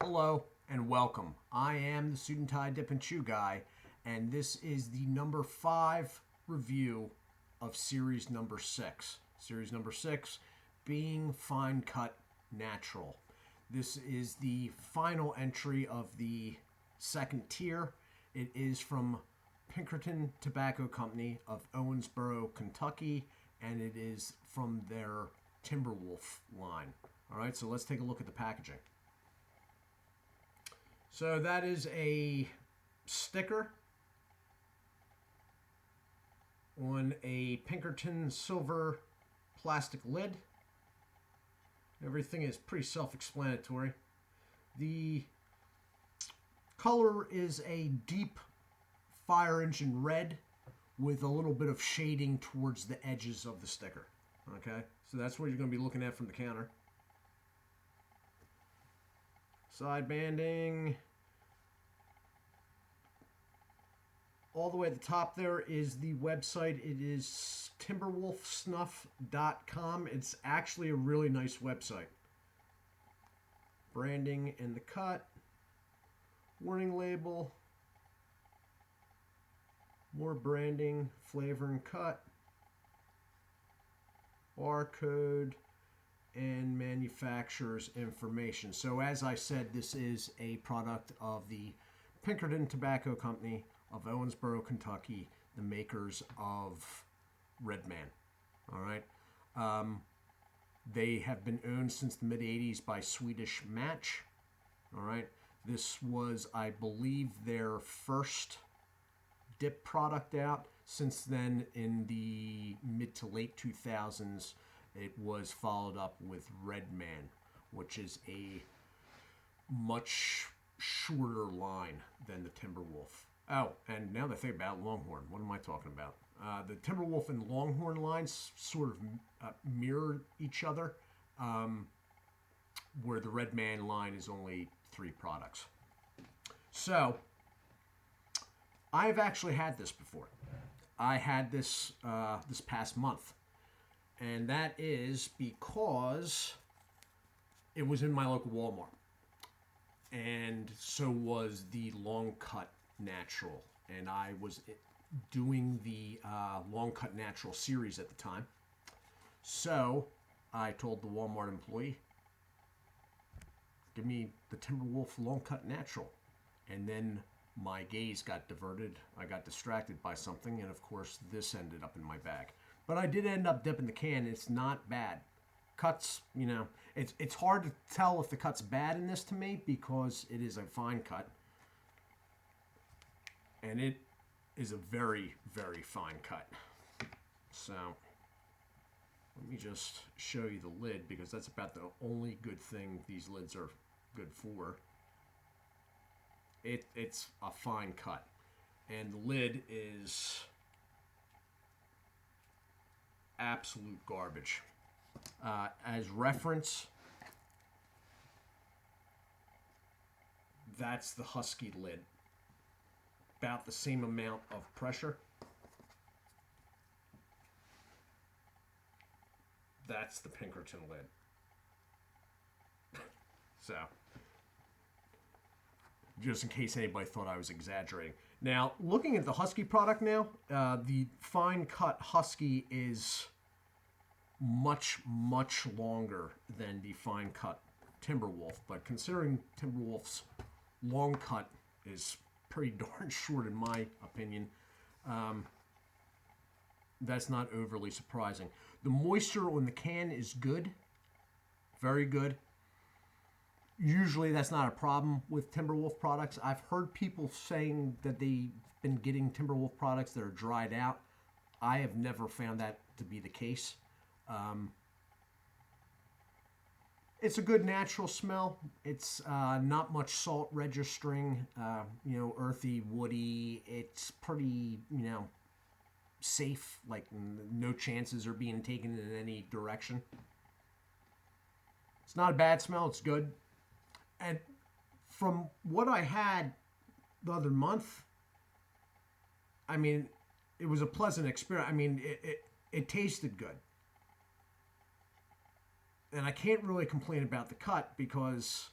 Hello and welcome. I am the Suit&Tie Dip&Chew Guy, and this is the number 5 review of series number 6. Series number 6 being Fine Cut Natural. This is the final entry of the second tier. It is from Pinkerton Tobacco Company of Owensboro, Kentucky, and it is from their TimberWolf line. All right, so let's take a look at the packaging. So that is a sticker on a Pinkerton silver plastic lid. Everything is pretty self-explanatory. The color is a deep fire engine red with a little bit of shading towards the edges of the sticker. Okay, so that's what you're going to be looking at from the counter. Side banding. All the way at the top there is the website. It is TimberWolfSnuff.com. It's actually a really nice website. Branding and the cut. Warning label. More branding, flavor and cut. Barcode and manufacturer's information. So as I said, this is a product of the Pinkerton Tobacco Company of Owensboro, Kentucky, the makers of Redman. All right. They have been owned since the mid-'80s by Swedish Match. All right. This was, I believe, their first dip product out. Since then, in the mid to late 2000s, it was followed up with Redman, which is a much shorter line than the TimberWolf. Oh, and now that I think about Longhorn, what am I talking about? The TimberWolf and Longhorn lines sort of mirror each other, where the Redman line is only 3 products. So, I've actually had this before. I had this this past month, and that is because it was in my local Walmart, and so was the Long Cut Natural, and I was doing the Long Cut Natural series at the time. So I told the Walmart employee, give me the TimberWolf Long Cut Natural. And then my gaze got diverted. I got distracted by something, and of course this ended up in my bag. But I did end up dipping the can. It's not bad. Cuts, it's hard to tell if the cut's bad in this to me because it is a fine cut. And it is a very, very fine cut. So, let me just show you the lid because that's about the only good thing these lids are good for. It's a fine cut. And the lid is absolute garbage. As reference, that's the Husky lid. About the same amount of pressure. That's the Pinkerton lid. So, just in case anybody thought I was exaggerating. Now, looking at the Husky product now, the fine cut Husky is much, much longer than the fine cut TimberWolf. But considering TimberWolf's long cut is pretty darn short in my opinion, that's not overly surprising. The moisture on the can is good, very good. Usually that's not a problem with TimberWolf products. I've heard people saying that they've been getting TimberWolf products that are dried out. I have never found that to be the case. It's a good natural smell. It's not much salt registering, earthy, woody. It's pretty, safe. Like no chances are being taken in any direction. It's not a bad smell. It's good. And from what I had the other month, I mean, it was a pleasant experience. I mean, it tasted good. And I can't really complain about the cut because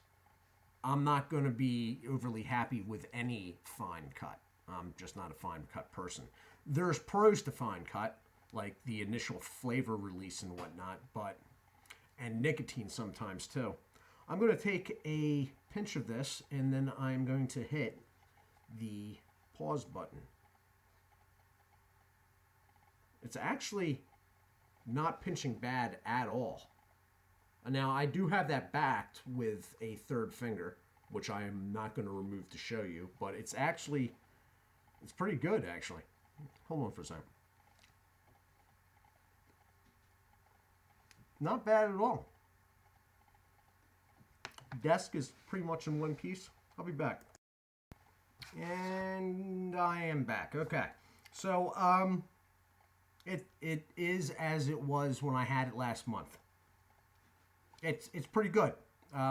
I'm not going to be overly happy with any fine cut. I'm just not a fine cut person. There's pros to fine cut, like the initial flavor release and whatnot, and nicotine sometimes too. I'm going to take a pinch of this and then I'm going to hit the pause button. It's actually not pinching bad at all. Now, I do have that backed with a third finger, which I am not going to remove to show you, but it's pretty good, actually. Hold on for a second. Not bad at all. Desk is pretty much in one piece. I'll be back. And I am back. Okay. So, it is as it was when I had it last month. It's pretty good.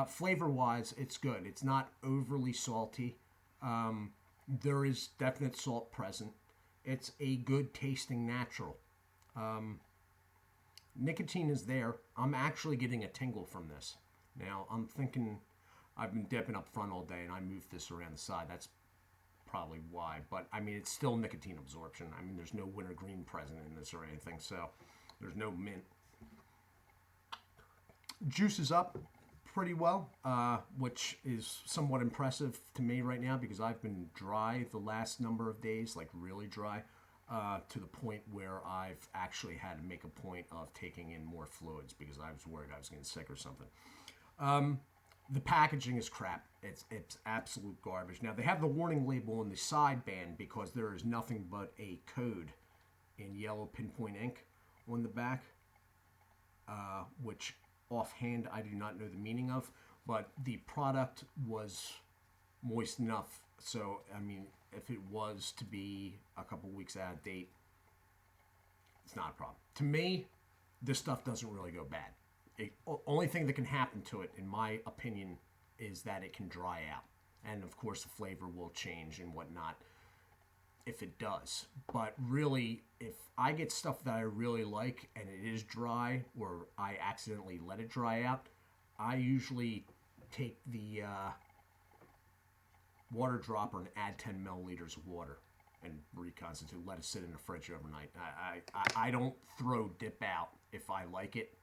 Flavor-wise, it's good. It's not overly salty. There is definite salt present. It's a good tasting natural. Nicotine is there. I'm actually getting a tingle from this. Now, I'm thinking I've been dipping up front all day and I moved this around the side. That's probably why. But, I mean, it's still nicotine absorption. I mean, there's no wintergreen present in this or anything, so there's no mint. Juices up pretty well, which is somewhat impressive to me right now because I've been dry the last number of days, like really dry, to the point where I've actually had to make a point of taking in more fluids because I was worried I was getting sick or something. The packaging is crap. It's absolute garbage. Now, they have the warning label on the sideband because there is nothing but a code in yellow pinpoint ink on the back, which offhand I do not know the meaning of, but the product was moist enough. So, I mean, if it was to be a couple weeks out of date, it's not a problem. To me, this stuff doesn't really go bad. Only thing that can happen to it, in my opinion, is that it can dry out. And, of course, the flavor will change and whatnot if it does. But really, if I get stuff that I really like and it is dry or I accidentally let it dry out, I usually take the water dropper and add 10 milliliters of water and reconstitute, let it sit in the fridge overnight. I don't throw dip out if I like it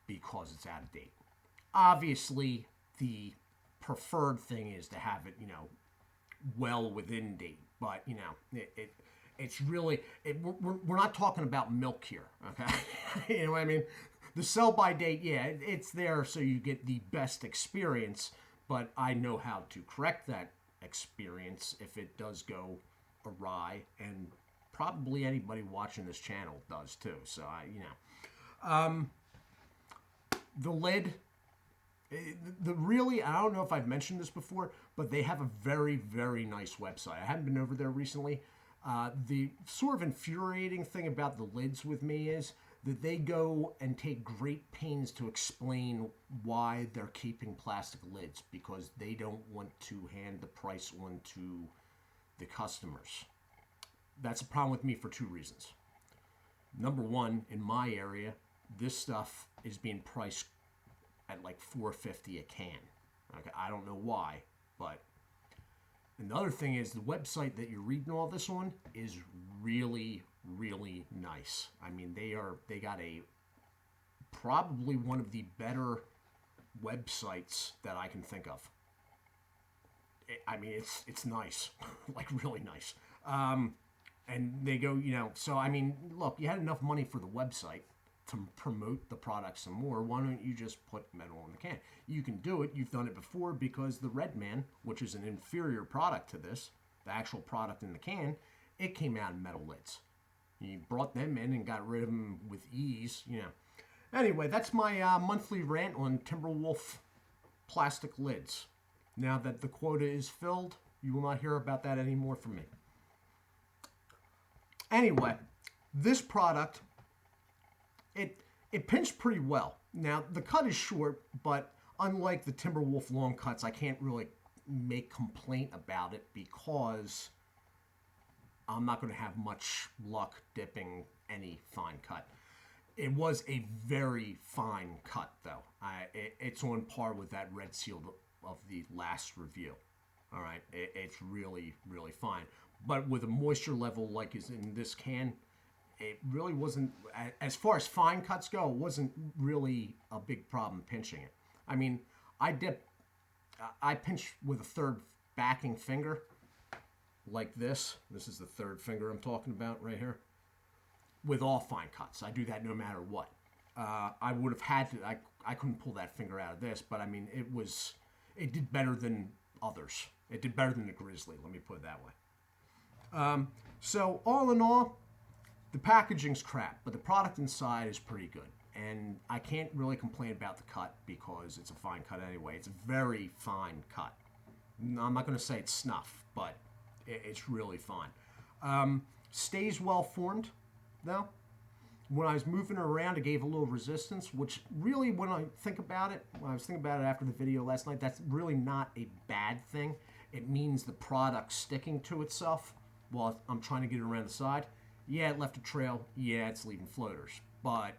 because it's out of date. Obviously, the preferred thing is to have it, well within date. But, it's really, we're not talking about milk here, okay? You know what I mean? The sell-by date, yeah, it's there so you get the best experience, but I know how to correct that experience if it does go awry, and probably anybody watching this channel does too. So, the lid, I don't know if I've mentioned this before, but they have a very, very nice website. I haven't been over there recently. The sort of infuriating thing about the lids with me is that they go and take great pains to explain why they're keeping plastic lids because they don't want to hand the price on to the customers. That's a problem with me for two reasons. Number one, in my area, this stuff is being priced at like $4.50 a can. Okay, I don't know why, but another thing is the website that you're reading all this on is really, really nice. I mean, they got probably one of the better websites that I can think of. It's nice, like really nice. And they go, so I mean, look, you had enough money for the website to promote the product some more. Why don't you just put metal on the can? You can do it. You've done it before because the Red Man, which is an inferior product to this, the actual product in the can, it came out in metal lids. You brought them in and got rid of them with ease, Anyway, that's my monthly rant on TimberWolf plastic lids. Now that the quota is filled, you will not hear about that anymore from me. Anyway, this product, it pinched pretty well. Now, the cut is short, but unlike the TimberWolf long cuts, I can't really make complaint about it because I'm not going to have much luck dipping any fine cut. It was a very fine cut, though. It's on par with that Red Seal of the last review. All right, it's really, really fine. But with a moisture level like is in this can, it really wasn't, as far as fine cuts go, it wasn't really a big problem pinching it. I mean, I pinch with a third backing finger like this. This is the third finger I'm talking about right here. With all fine cuts, I do that no matter what. I would have had to, I couldn't pull that finger out of this, but I mean, it did better than others. It did better than the Grizzly, let me put it that way. So all in all, the packaging's crap, but the product inside is pretty good. And I can't really complain about the cut because it's a fine cut anyway. It's a very fine cut. I'm not going to say it's snuff, but it's really fine. Stays well formed, though. When I was moving it around, it gave a little resistance, which really, when I think about it, when I was thinking about it after the video last night, that's really not a bad thing. It means the product's sticking to itself while I'm trying to get it around the side. Yeah, it left a trail. Yeah, it's leaving floaters. But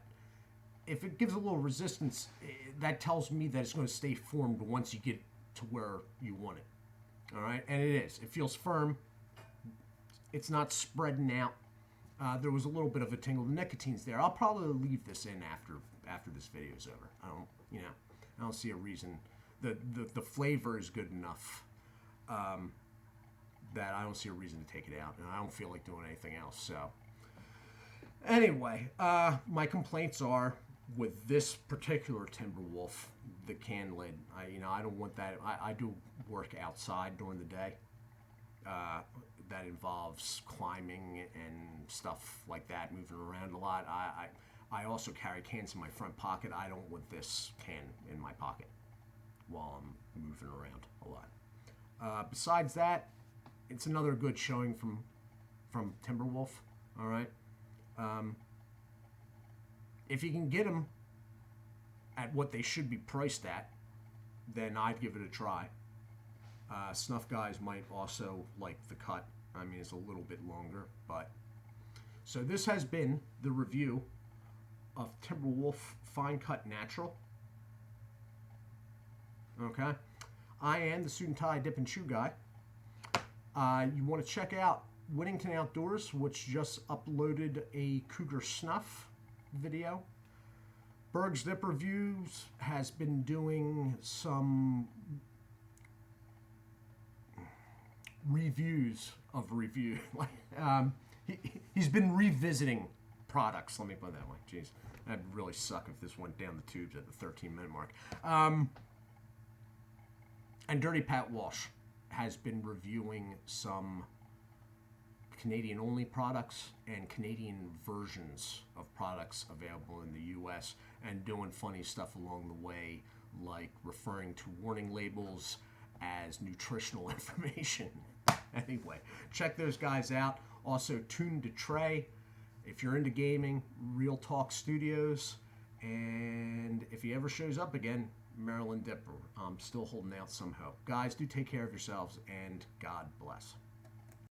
if it gives a little resistance, that tells me that it's going to stay formed once you get to where you want it. All right, and it is. It feels firm. It's not spreading out. There was a little bit of a tingle. The nicotine's there. I'll probably leave this in after this video's over. I don't see a reason. The flavor is good enough that I don't see a reason to take it out, and I don't feel like doing anything else. So anyway, my complaints are with this particular TimberWolf, the can lid. I don't want that. I do work outside during the day. That involves climbing and stuff like that, moving around a lot. I also carry cans in my front pocket. I don't want this can in my pocket while I'm moving around a lot. Besides that, it's another good showing from TimberWolf. All right. If you can get them at what they should be priced at, then I'd give it a try. Snuff guys might also like the cut. I mean, it's a little bit longer, but... So this has been the review of TimberWolf Fine Cut Natural. Okay? I am the Suit&Tie Dip&Chew Guy. You want to check out Whittington Outdoors, which just uploaded a Cougar Snuff video. Berg's Dip Reviews has been doing some reviews of review. He's been revisiting products, let me put it that way. Jeez, that'd really suck if this went down the tubes at the 13-minute mark. And Dirty Pat Walsh has been reviewing some Canadian-only products and Canadian versions of products available in the U.S. and doing funny stuff along the way, like referring to warning labels as nutritional information. Anyway, check those guys out. Also, Tune to Trey. If you're into gaming, Real Talk Studios. And if he ever shows up again, Maryland Dipper. I'm still holding out some hope. Guys, do take care of yourselves, and God bless.